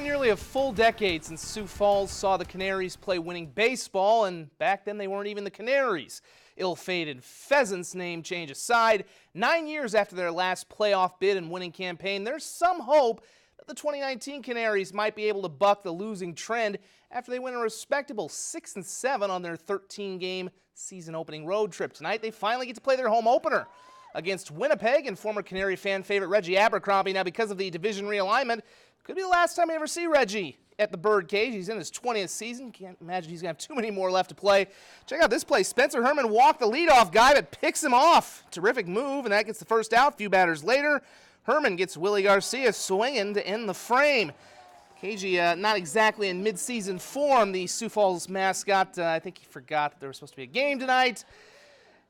nearly a full decade since Sioux Falls saw the Canaries play winning baseball, and back then they weren't even the Canaries. Ill-fated Pheasants name change aside, 9 years after their last playoff bid and winning campaign, there's some hope that the 2019 Canaries might be able to buck the losing trend after they win a respectable 6-7 on their 13-game season-opening road trip. Tonight they finally get to play their home opener against Winnipeg and former Canary fan favorite Reggie Abercrombie. Now, because of the division realignment, could be the last time we ever see Reggie at the Birdcage. He's in his 20th season. Can't imagine he's going to have too many more left to play. Check out this play. Spencer Herman walked the leadoff guy, but picks him off. Terrific move, and that gets the first out. A few batters later, Herman gets Willie Garcia swinging to end the frame. KG not exactly in midseason form. The Sioux Falls mascot, I think he forgot that there was supposed to be a game tonight.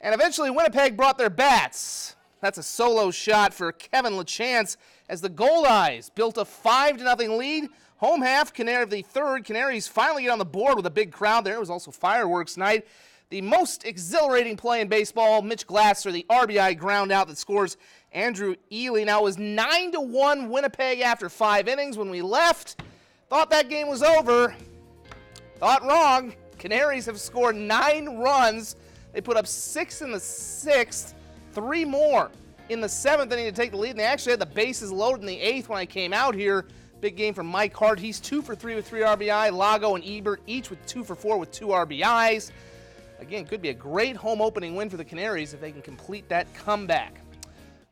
And eventually Winnipeg brought their bats. That's a solo shot for Kevin LaChance as the Gold Eyes built a 5-0 lead. Home half, Canary of the third. Canaries finally get on the board with a big crowd there. It was also fireworks night. The most exhilarating play in baseball, Mitch Glasser, the RBI ground out that scores Andrew Ely. Now it was 9-1 Winnipeg after 5 innings when we left. Thought that game was over. Thought wrong. Canaries have scored 9 runs. They put up 6 in the 6th, 3 more in the 7th inning to take the lead, and they actually had the bases loaded in the 8th when I came out here. Big game from Mike Hart. He's 2 for 3 with 3 RBI. Lago and Ebert each with 2 for 4 with 2 RBIs. Again, could be a great home opening win for the Canaries if they can complete that comeback.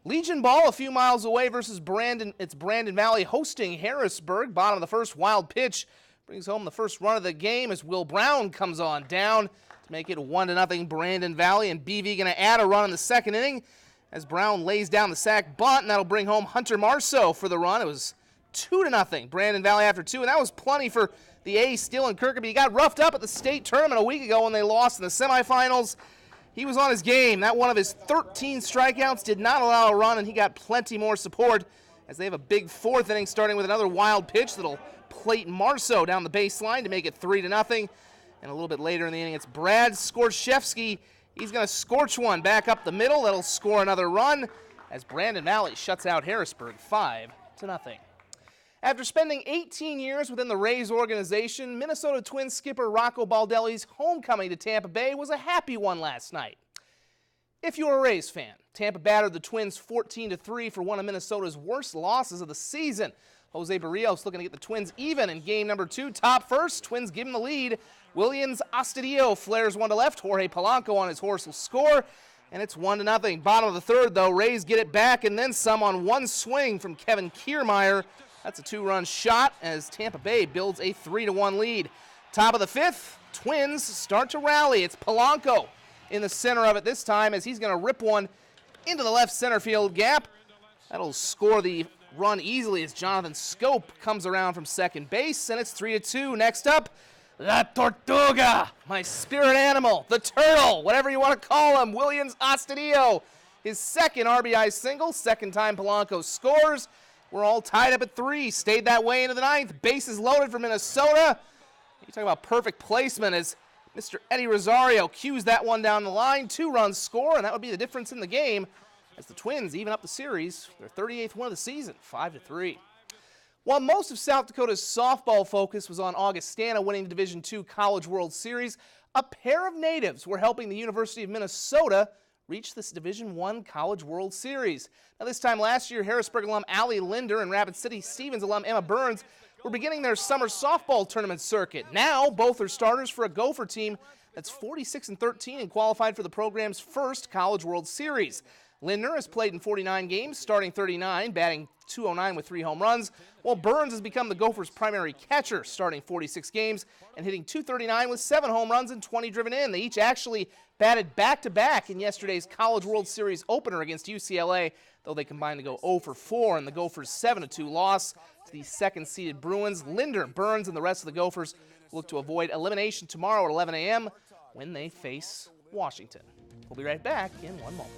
Legion Ball a few miles away versus Brandon. It's Brandon Valley hosting Harrisburg. Bottom of the first, wild pitch brings home the first run of the game as Will Brown comes on down to make it 1-0 Brandon Valley, and BV going to add a run in the second inning as Brown lays down the sac bunt, and that'll bring home Hunter Marceau for the run. It was 2-0 Brandon Valley after 2, and that was plenty for the A's. Dylan Kirkby. He got roughed up at the state tournament a week ago when they lost in the semifinals. He was on his game. That one of his 13 strikeouts did not allow a run, and he got plenty more support as they have a big 4th inning starting with another wild pitch that'll plate Marceau down the baseline to make it 3-0. And a little bit later in the inning, it's Brad Skorshevsky. He's going to scorch one back up the middle. That'll score another run as Brandon Valley shuts out Harrisburg 5-0. After spending 18 years within the Rays organization, Minnesota Twins skipper Rocco Baldelli's homecoming to Tampa Bay was a happy one last night. If you're a Rays fan, Tampa battered the Twins 14-3 for one of Minnesota's worst losses of the season. Jose Barrios looking to get the Twins even in game number 2. Top first, Twins give him the lead. Williams Astudillo flares one to left. Jorge Polanco on his horse will score, and it's 1-0. Bottom of the third, though, Rays get it back and then some on one swing from Kevin Kiermaier. That's a 2-run shot as Tampa Bay builds a 3-1 lead. Top of the 5th, Twins start to rally. It's Polanco in the center of it this time as he's going to rip one into the left center field gap. That'll score the run easily as Jonathan Scope comes around from second base, and it's 3-2. Next up, La Tortuga, my spirit animal, the turtle, whatever you want to call him, Williams Astudillo. His second RBI single, second time Polanco scores. We're all tied up at 3. Stayed that way into the 9th. Bases loaded for Minnesota. You talk about perfect placement as Mr. Eddie Rosario cues that one down the line. 2 runs score, and that would be the difference in the game as the Twins even up the series. Their 38th win of the season, 5-3. While most of South Dakota's softball focus was on Augustana winning the Division II College World Series, a pair of natives were helping the University of Minnesota reach this Division I College World Series. Now, this time last year, Harrisburg alum Allie Linder and Rapid City Stevens alum Emma Burns were beginning their summer softball tournament circuit. Now, both are starters for a Gopher team that's 46-13 and qualified for the program's first College World Series. Linder has played in 49 games, starting 39, batting .209 with 3 home runs, while Burns has become the Gophers' primary catcher, starting 46 games and hitting .239 with 7 home runs and 20 driven in. They each actually batted back-to-back in yesterday's College World Series opener against UCLA, though they combined to go 0-4 in the Gophers' 7-2 loss to the second-seeded Bruins. Linder, Burns, and the rest of the Gophers look to avoid elimination tomorrow at 11 a.m. when they face Washington. We'll be right back in one moment.